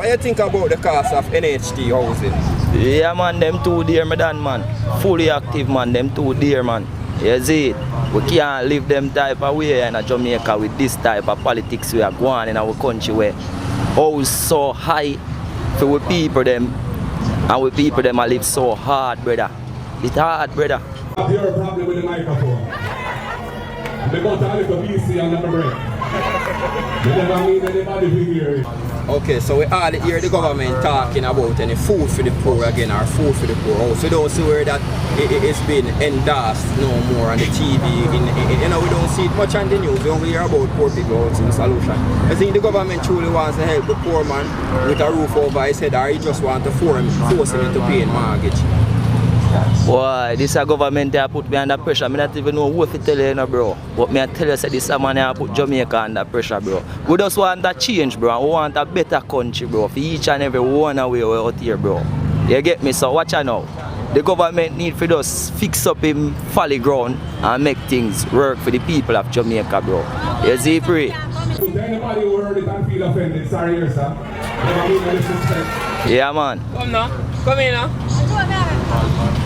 What do you think about the cost of NHT housing? Yeah, man, them too dear, man. Fully active, man, them too dear, man. You see it? We can't live them type of way in Jamaica with this type of politics we are going in our country where house so high for we people them and we people them live so hard, brother. It's hard, brother. You're probably with the microphone. They got a little BC and never break. They never mean anybody to hear it. Okay, so we all hear the government talking about any food for the poor again, or food for the poor. Also, we don't see where that it's been endorsed no more on the TV. You know, we don't see it much on the news. We only hear about poor people housing solution. I think the government truly wants to help the poor man with a roof over his head, or he just want to force him into paying mortgage. Boy, this a government that put me under pressure. I don't even know what to tell you, bro. But me I tell you, say this man that put Jamaica under pressure, bro. We just want a change, bro. We want a better country, bro. For each and every one of we out here, bro. You get me? So watch out now. The government need for just fix up him folly ground and make things work for the people of Jamaica, bro. You see, pray. Anybody who heard it and feel offended, sorry, here, sir. Yeah, man. Come now. Come in now.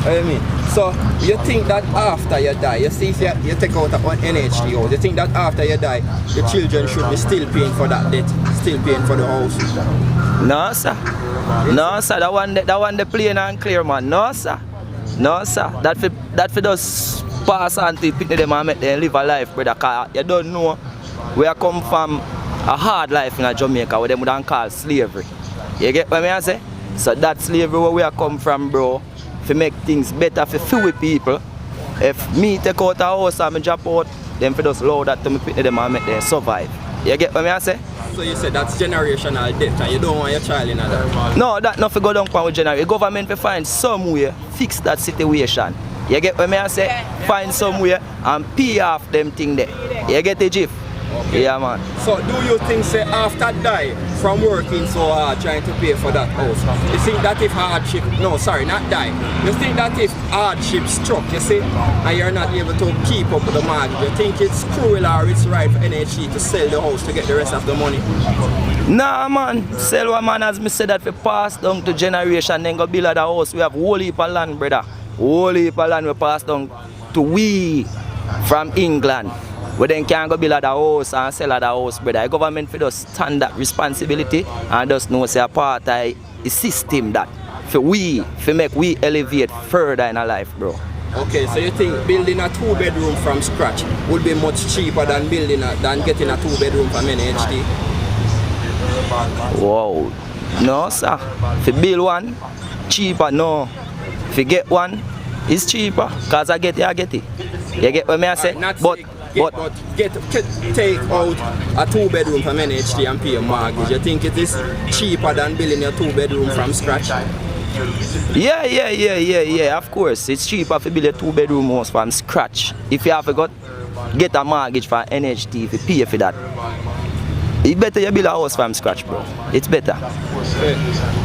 I mean, so you think that after you die, you see if you take out an NHT house, you think that after you die, the children should be still paying for that debt, still paying for the house? No, sir. No, sir. That one the plain and clear, man. No, sir. No, sir. That for just pass on to people them and make them live a life, brother. Cause you don't know where I come from a hard life in Jamaica, where them would call slavery. You get what I say? So that slavery where we are come from, bro, to make things better for few people. If me take out a house and me drop out, then for just allow that to me pick them and make them survive. You get what I say? So you say that's generational debt and you don't want your child in that? No, that not for go down with generation. The government will find some way fix that situation. You get what I say? Find some way and pay off them thing there. You get the gif? Okay. Yeah, man. So do you think, say, after die from working so hard trying to pay for that house, you think that if hardship, no, sorry, not die, you think that if hardship struck, you see, and you're not able to keep up with the mortgage, you think it's cruel or it's right for NHT to sell the house to get the rest of the money? Nah, man. Sell one, man, as me said, that we pass down to generation, then go build a house. We have whole heap of land, brother. Whole heap of land we pass down to we from England. We then can go build a house and sell a house, brother. The government for just stand that responsibility and just know say a part of the system that for make we elevate further in our life, bro. Okay, so you think building a 2-bedroom from scratch would be much cheaper than getting a 2-bedroom from NHT? Wow. No, sir. If you build one, cheaper, no. If you get one, it's cheaper. Because I get it. You get what I say? Take out a 2-bedroom from NHT and pay a mortgage. You think it is cheaper than building a 2-bedroom from scratch? Yeah. Of course, it's cheaper to build a 2-bedroom house from scratch. If you have to get a mortgage for NHT, if you pay for that, it's better you build a house from scratch, bro. It's better. Okay.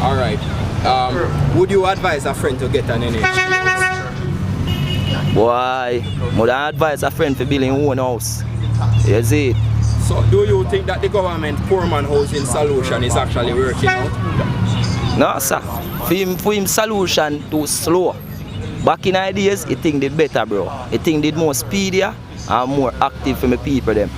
All right. Would you advise a friend to get an NHT? Why? Would I advise a friend for building own house? You see? So do you think that the government poor man housing solution is actually working out? No, sir. For him solution too slow. Back in ideas, he think did better, bro. He think did more speedier and more active for my people them.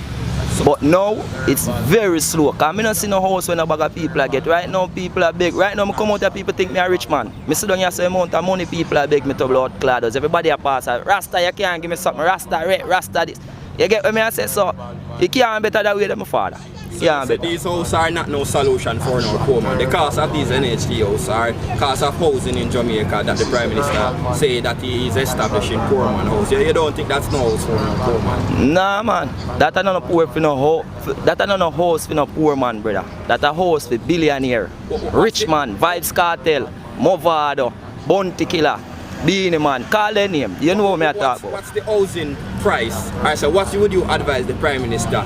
But now, it's very slow. Because I don't see no house when a bag of people I get. Right now, people are big. Right now, I come out and people think me a rich man. I sit down here say amount of money people are beg me to blood cladders. Everybody a pass. Rasta, you can't give me something. Rasta, red, Rasta, this. You get what I say? So, you can't better that way than my father. So these houses are not no solution for no poor man. The cost of these NHT houses are cost of housing in Jamaica that the Prime Minister say that he is establishing poor man house. You don't think that's no house for no poor man? Nah, man. That is not poor for no house. That is not a house for no poor man, brother. That is a house for billionaire, rich man, Vibes Cartel, Movado, Bounty Killer, Beanie Man. Call their name. You know what I talk about. What's the housing price? Alright, so what would you advise the Prime Minister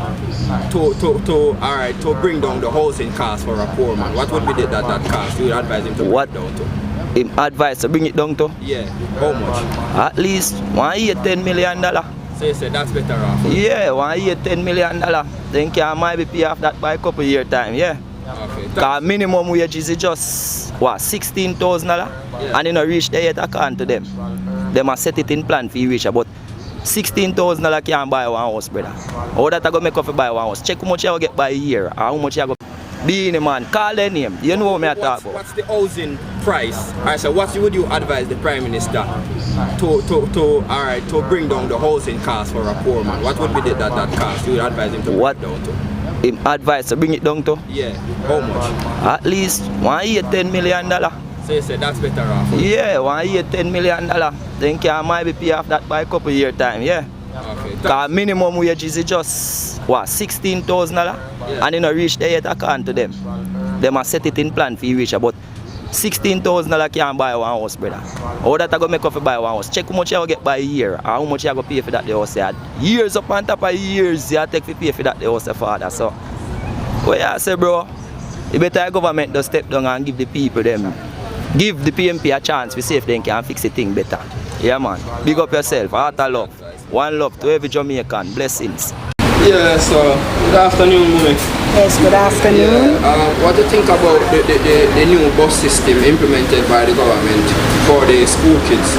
to bring down the housing cost for a poor man? What would be that cost? You would advise him to bring it down to? Him advise to bring it down to? Yeah. How much? At least $10 million. So you say that's better off? Yeah, $10 million. Then can might be pay off that by a couple year time, yeah. Okay. Because minimum wages is just, what, $16,000? And you know, reach there yet, I can't to them. They must set it in plan for you reach about $16,000 can't buy one house, brother. How that I go make up for buy one house? Check how much you get by a year, and how much you go be in the man. Call their name. You know what I talk about. What's the housing price? Alright, so what would you advise the Prime Minister to bring down the housing cost for a poor man? What would be that cost? You would advise him to bring it down to? Him advice to bring it down to? Yeah. How much? At least $1 year $10 million. So you say that's better off? Yeah, 1 year $10 million. Then can might be pay off that by a couple year time, yeah. Okay. Because minimum wages is just, what, $16,000? And you know, reach there yet, I can't to them. They must set it in plan for you reach about $16,000 can't buy one house, brother. How that I go make up for buy one house? Check how much you get by a year, and how much you go pay for that the house. Years up on top of years you take to pay for that the house, father. So, what you say, bro? You better the government does step down and give the people them, give the PMP a chance to see if they can fix the thing better. Yeah, man. Big up yourself. Heart of love. One love to every Jamaican. Blessings. Yeah, so good afternoon, Mummy. Yes, good afternoon. Yeah, what do you think about the new bus system implemented by the government for the school kids?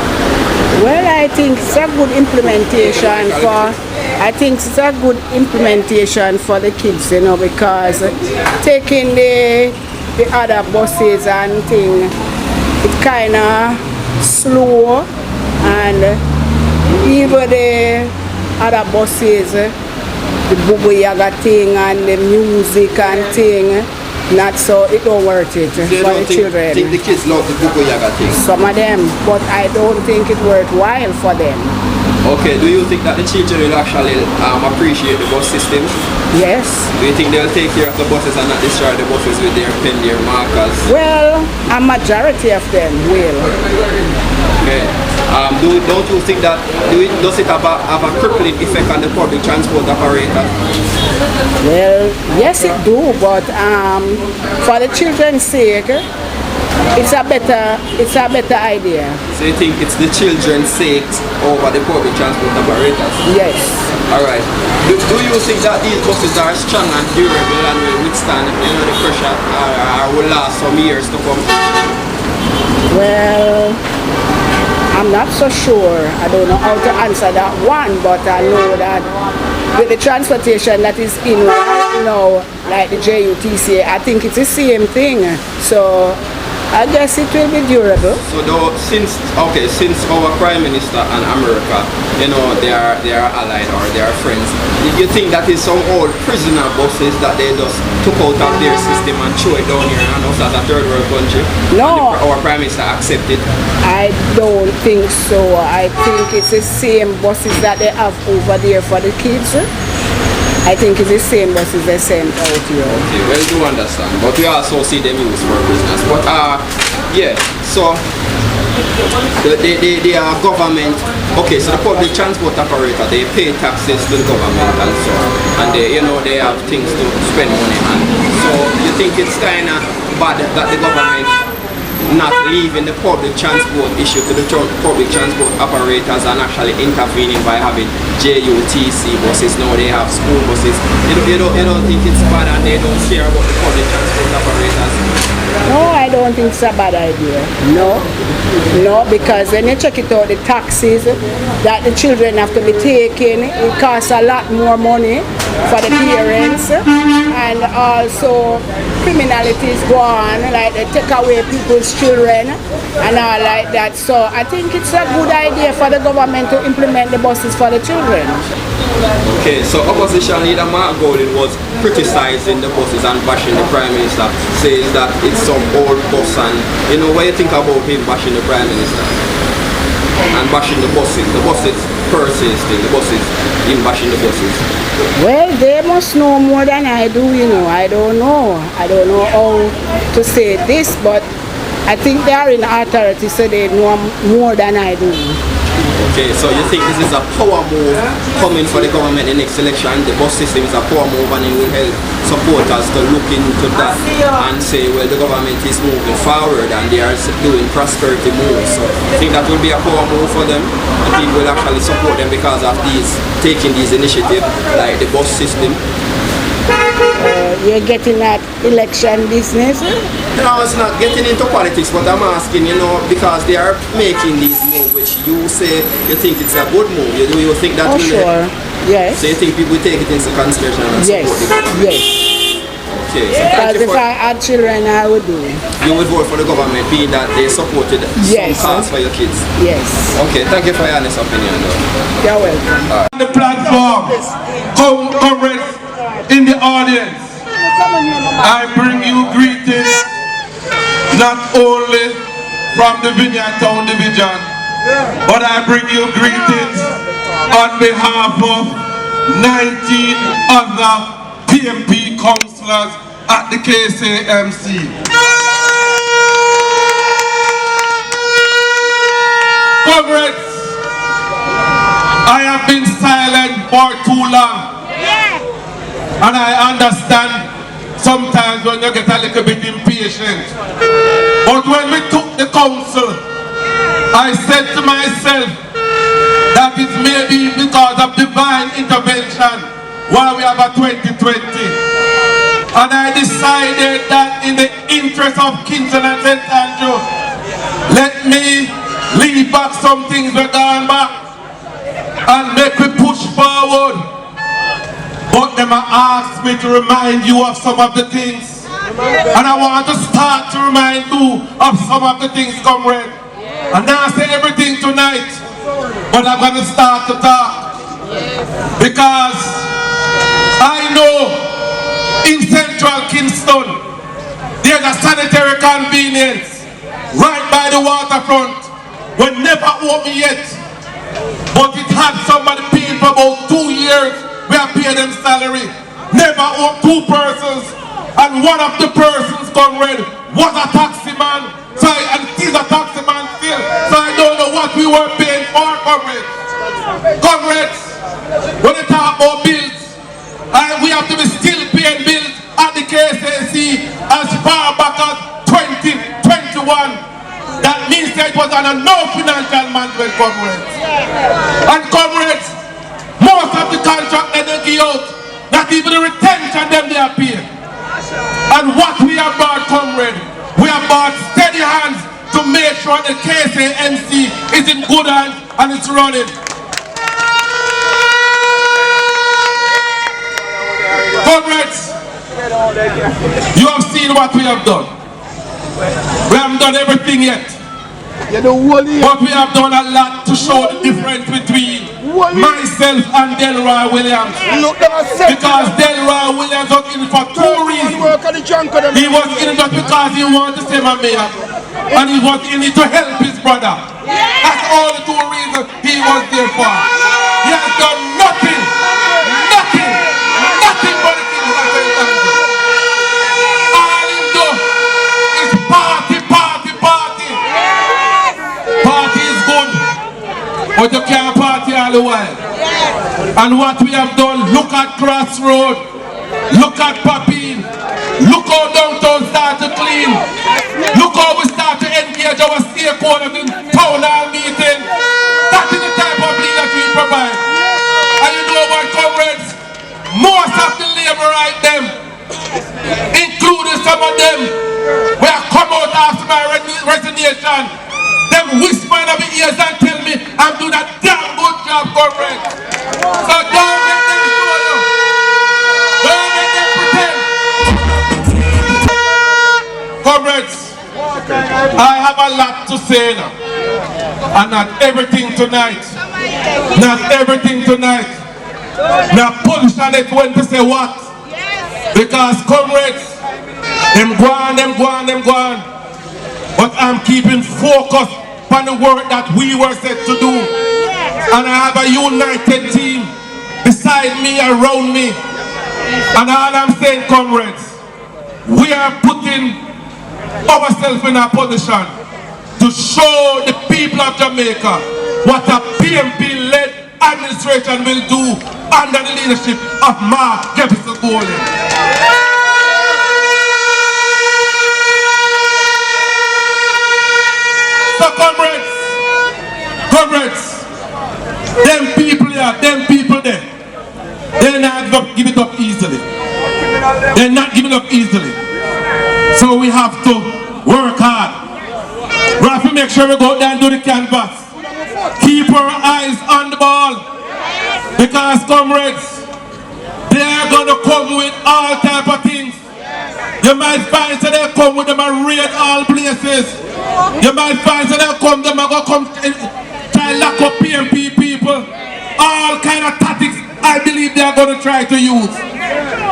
Well, I think it's a good implementation for the kids, you know, because taking the other buses and thing, it kind of slow, and even the other buses, the boogie yaga thing and the music and thing, not so, it don't worth it for the children. Think the kids love the boogie yaga thing? Some of them, but I don't think it's worthwhile for them. Okay, do you think that the children will actually appreciate the bus system? Yes. Do you think they'll take care of the buses and not destroy the buses with their pen, their markers? Well, a majority of them will. Okay. Don't you think that, does it have a crippling effect on the public transport operator? Well, yes it do, but for the children's sake, it's a better idea. So you think it's the children's sake over the public transport operators? Yes. Alright. Do you think that these buses are strong and durable and will withstand, you know, the pressure or will last some years to come? Well, I'm not so sure. I don't know how to answer that one, but I know that with the transportation that is in right now, like the JUTC, I think it's the same thing. So I guess it will be durable. So since our Prime Minister and America, you know, they are allied or they are friends, you think that is some old prisoner buses that they just took out of their system and threw it down here and us as a third world country? No. And our Prime Minister accepted? I don't think so. I think it's the same buses that they have over there for the kids. I think it's the same buses they send out here. Okay, well, do understand. But we also see them used for prisoners. But yeah, so the government, okay, so the public transport operator, they pay taxes to the government and so, and they, you know, they have things to spend money on. So you think it's kind of bad that the government not leaving the public transport issue to the public transport operators and actually intervening by having JUTC buses? Now they have school buses. You don't think it's bad and they don't care about the public transport operators? No, I don't think it's a bad idea. No, because when you check it out, the taxes that the children have to be taking, it costs a lot more money for the parents, and also criminalities go on, like they take away people's children and all like that. So I think it's a good idea for the government to implement the buses for the children. Okay, so opposition leader Mark Golden was criticizing the buses and bashing the Prime Minister, saying that it's some old bus, and you know, what you think about him bashing the Prime Minister and bashing the buses per se thing, the buses, him bashing the buses? Well, they must know more than I do, you know. I don't know how to say this, but I think they are in authority, so they know more than I do. Okay, so you think this is a power move coming for the government in the next election? The bus system is a power move and it will help supporters to look into that and say, well, the government is moving forward and they are doing prosperity moves. So I think that will be a power move for them, and people will actually support them because of taking these initiatives like the bus system. you're getting at election business? No, it's not getting into politics, but I'm asking, because they are making these moves, which you say you think it's a good move. You think that will sure. Yes. So you think people take it into consideration and support the government? Yes. Okay. So Because if I had children, I would do it. You would vote for the government, being that they supported some cause for your kids? Yes. Okay, thank you for your honest opinion, though. You're welcome. The platform, comrades in the audience, I bring you greetings not only from the Vineyard Town Division, but I bring you greetings on behalf of 19 other PMP councillors at the KCMC. Comrades, I have been silent for too long, and I understand sometimes when you get a little bit impatient. But when we took the council, I said to myself that it may be because of divine intervention why we have a 2020. And I decided that in the interest of Kingston and St. Andrew, let me leave back some things that gone back and make we push forward. But them asked me to remind you of some of the things. And I want to start to remind you of some of the things, comrade. And now I say everything tonight, but I'm going to start to talk. Because I know in central Kingston, there's a sanitary convenience right by the waterfront. We never open yet, but it had somebody paying for about 2 years. We have paid them salary. Never owned 2 persons, and one of the persons, comrade, was a taxi man. So and he's a taxi man still. So I don't know what we were paying for, comrades. Comrades, when they talk about bills, we have to be still paying bills at the KCC as far back as 2021. That means that it was under no financial management, comrades. And comrades, most of the contract that they give out, not even the retention them they are paying. And what we have bought, comrade, we have bought steady hands to make sure the KCMC is in good hands and it's running. Comrades, you have seen what we have done. We haven't done everything yet, but we have done a lot to show the difference between myself and Delroy Williams. Because Delroy Williams was in for 2 reasons. He was in just because he wanted to save a mayor, and he was in it to help his brother. That's all the 2 reasons he was there for. He has done nothing but the things that they done. All he do is party. Party is good, but you can't party all the while. And what we have done, look at Crossroad, look at Papine, look how downtown start to clean, look how we start to engage our stakeholders in town hall meeting. That is the type of leadership we provide. And you know what, comrades? Most of the labor right them, including some of them, we have come out after my resignation. Them whisper in my ears and tell me I'm doing a damn good job, comrades. So don't let them show you. Don't let them pretend. Comrades, I have a lot to say now. And not everything tonight. Not everything tonight. Now push on it when to say what. Because comrades, them go on. But I'm keeping focused on the work that we were set to do. And I have a united team beside me, around me. And all I'm saying, comrades, we are putting ourselves in a position to show the people of Jamaica what a PMP-led administration will do under the leadership of Mark Jefferson Golden. So comrades, them people here, them people there, they're not going to give it up easily. They're not giving up easily. So we have to work hard. We have to make sure we go down to the canvas. Keep our eyes on the ball. Because, comrades, they are going to come with all type of things. You might find that they come with them and raid all places. You might find that they come, them are going to come try to lock up PMP people. All kind of tactics I believe they are going to try to use.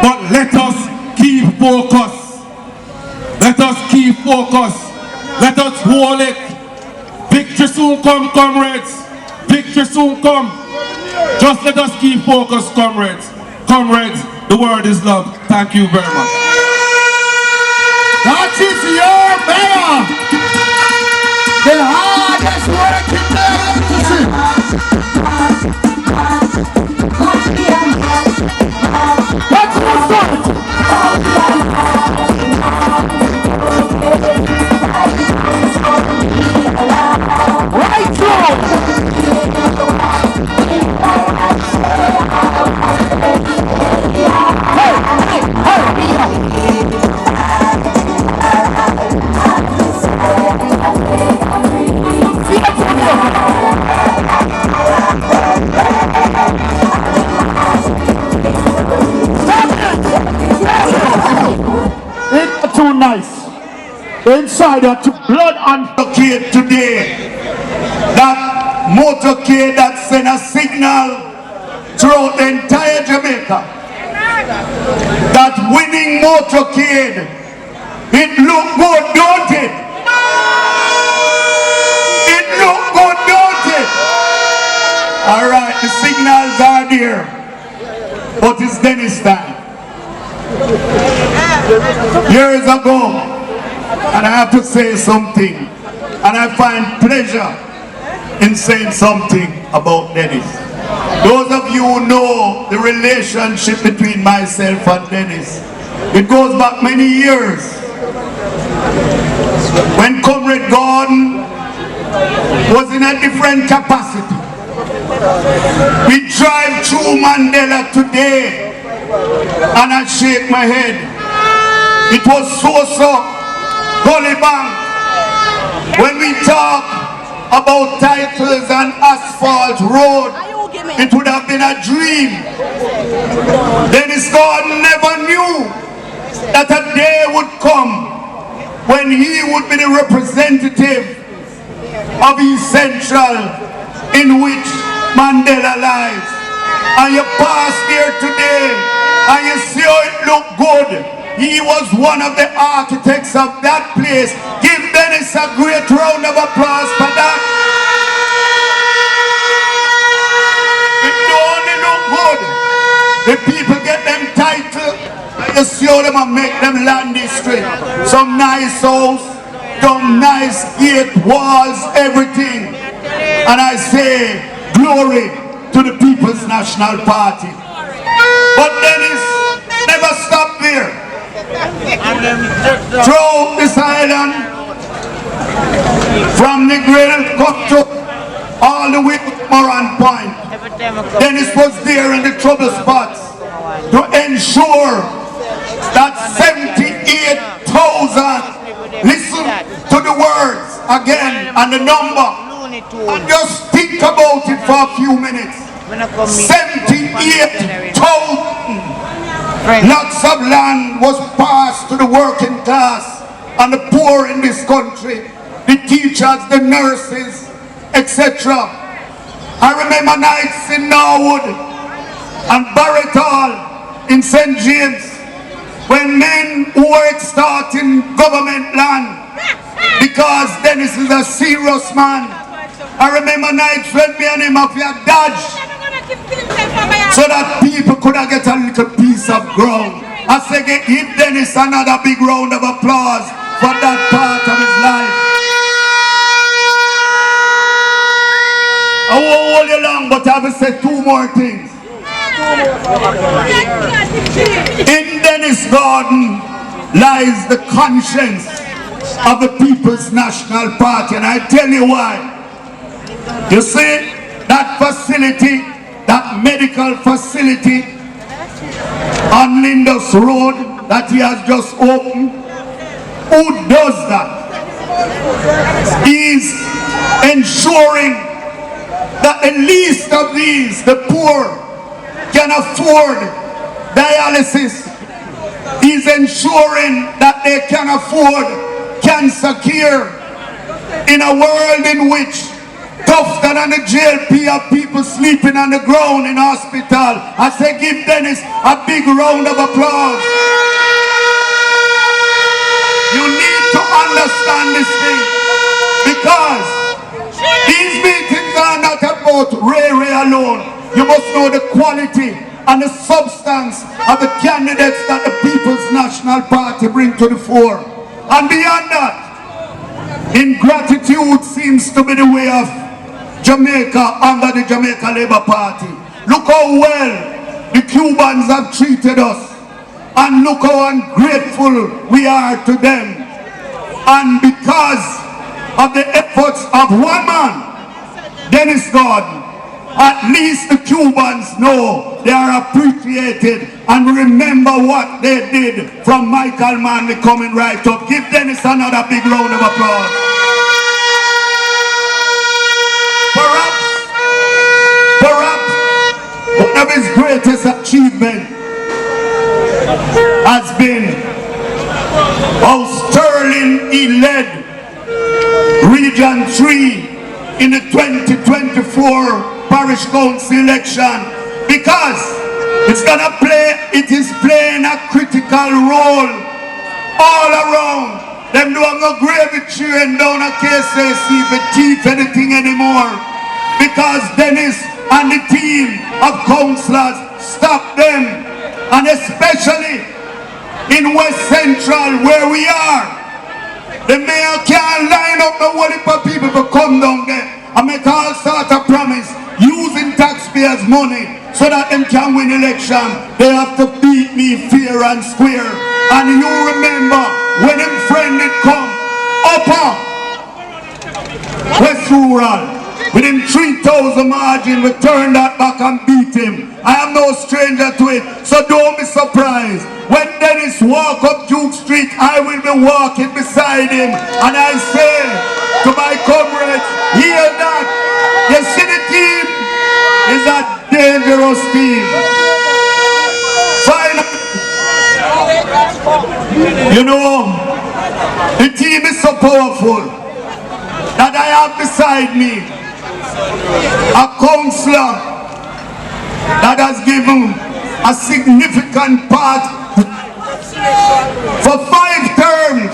But let us keep focus. Let us keep focus. Let us hold it. Victory soon come, comrades. Victory soon come. Just let us keep focus, comrades. Comrades, the word is love. Thank you very much. That is your mayor. The hardest working man. Let's start. Right through. It's too nice. Inside that blood and motorcade today. That motorcade that sent a signal throughout the entire Jamaica. That winning motorcade. It look good, don't it? It look good, don't it? Alright, the signals are there. But it's Dennis time. Years ago, and I have to say something, and I find pleasure in saying something about Dennis. Those of you who know the relationship between myself and Dennis, it goes back many years. When Comrade Gordon was in a different capacity. We drive through Mandela today and I shake my head. It was so Gully Bank. When we talk about titles and asphalt road, it would have been a dream. Dennis Gordon never knew that a day would come when he would be the representative of East Central in which Mandela lies. And you pass there today and you see how it look good. He was one of the architects of that place. Give Dennis a great round of applause for that. It don't only look good. The people get them title. You see how them and make them land district. Some nice house, some nice gate, walls, everything. And I say, glory to the People's National Party. But Dennis never stopped there. Throughout this island, from the Great Cocteau all the way to Moran Point, Dennis was there in the trouble spots to ensure that 78,000, listen to the words again and the number, and just think about it for a few minutes. 78,000 lots of land was passed to the working class and the poor in this country, the teachers, the nurses, etc. I remember nights in Norwood and Barrett Hall in St. James when men who were extorting government land because Dennis is a serious man. I remember nights when me and him have dodged so that people could get a little piece of ground. I say give Dennis another big round of applause for that part of his life. I won't hold you long, but I will say two more things. In Dennis Gordon lies the conscience of the People's National Party, and I tell you why. You see, that facility, that medical facility on Lindus Road, that he has just opened? Who does that? He's ensuring that the least of these, the poor, can afford dialysis. He's ensuring that they can afford cancer care in a world in which tougher than the JLP have people sleeping on the ground in hospital. I say give Dennis a big round of applause. You need to understand this thing, because these meetings are not about Ray alone. You must know the quality and the substance of the candidates that the People's National Party bring to the fore. And beyond that, ingratitude seems to be the way of Jamaica under the Jamaica Labour Party. Look how well the Cubans have treated us, and look how ungrateful we are to them. And because of the efforts of one man, Dennis Gordon, at least the Cubans know they are appreciated and remember what they did from Michael Manley coming right up. Give Dennis another big round of applause. Perhaps one of his greatest achievements has been how Sterling he led Region 3 in the 2024 Parish Council election, because it is playing a critical role all around. Them don't go gravy train down a KCC for teeth anything anymore, because Dennis and the team of councillors stop them, and especially in West Central where we are. The mayor can't line up the whole heap of people to come down there and make all sorts of promise using taxpayers' money so that them can win election. They have to beat me fair and square. And you remember when them friend did come upper West Rural with him 3,000 margin, we turned that back and beat him. I am no stranger to it, so don't be surprised. When Dennis walk up Duke Street, I will be walking beside him. And I say to my comrades, hear that. You see the team is a dangerous team. Finally, you know, the team is so powerful that I have beside me a councillor that has given a significant part. For 5 terms,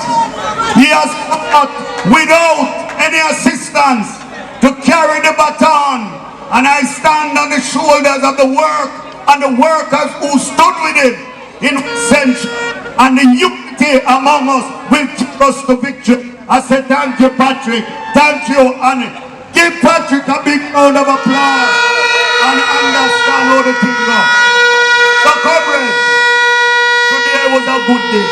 he has fought without any assistance to carry the baton, and I stand on the shoulders of the work and the workers who stood with him in Central, and the unity among us will keep us to victory. I say thank you, Patrick. Thank you, and give Patrick a big round of applause and understand how the thing goes. So comrades, today was a good day.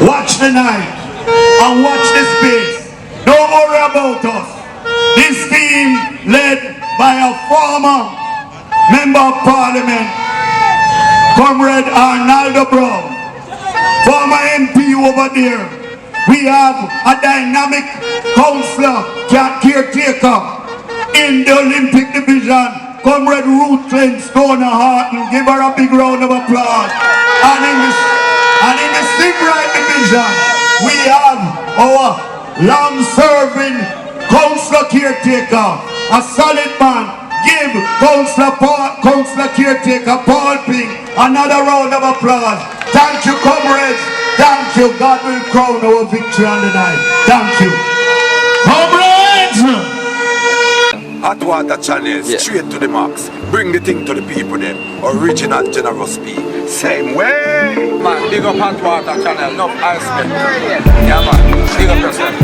Watch the night and watch the space. Don't worry about us. This team led by a former member of parliament, Comrade Arnaldo Brown, former MP over there. We have a dynamic councillor, caretaker in the Olympic division, Comrade Ruth Trent Stoner Harton. Give her a big round of applause. And in the Seabright division, we have our long-serving councillor caretaker, a solid man. Give councillor caretaker Paul Ping another round of applause. Thank you, comrades. Thank you. God will crown our victory on the night. Thank you. Comrades! Hot water channel, straight to the max. Bring the thing to the people then. Original generous speed. Same way. Man, big up Hot Water channel, no ice cream. Yeah man, big up yourself.